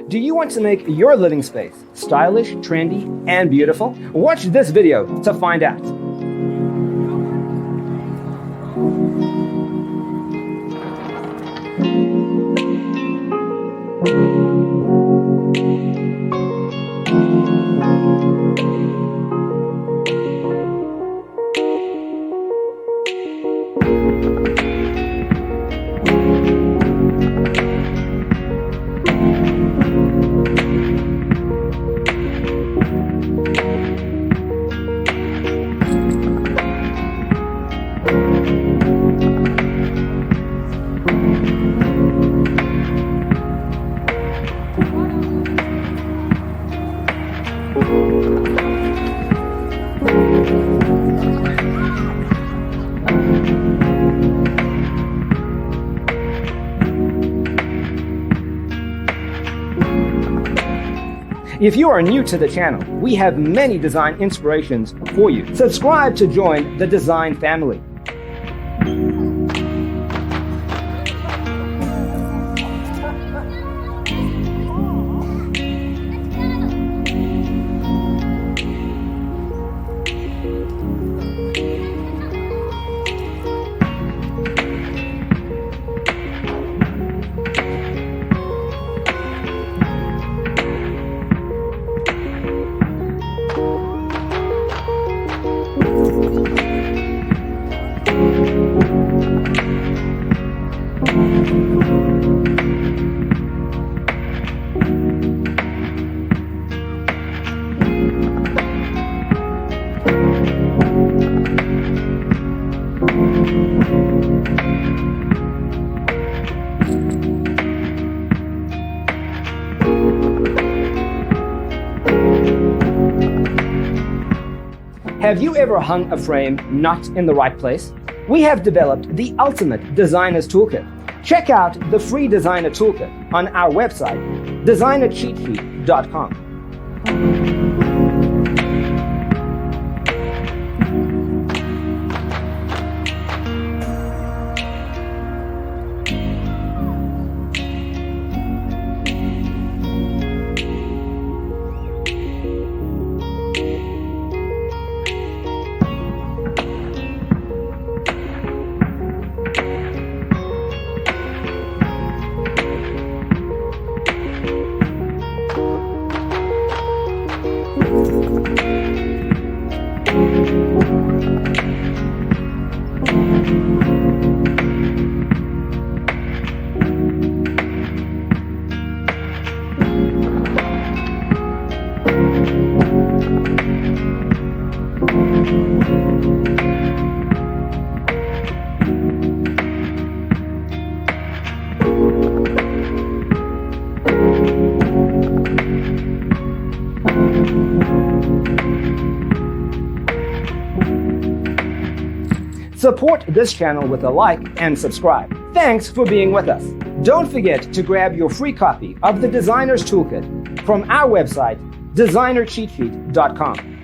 Do you want to make your living space stylish, trendy, and beautiful? Watch this video to find out. If you are new to the channel, we have many design inspirations for you. Subscribe to join the design family. Have you ever hung a frame not in the right place? We have developed the ultimate designer's toolkit. Check out the free designer toolkit on our website, designercheatsheet.com. Support this channel with a like and subscribe. Thanks for being with us. Don't forget to grab your free copy of the Designer's Toolkit from our website, designercheatsheet.com.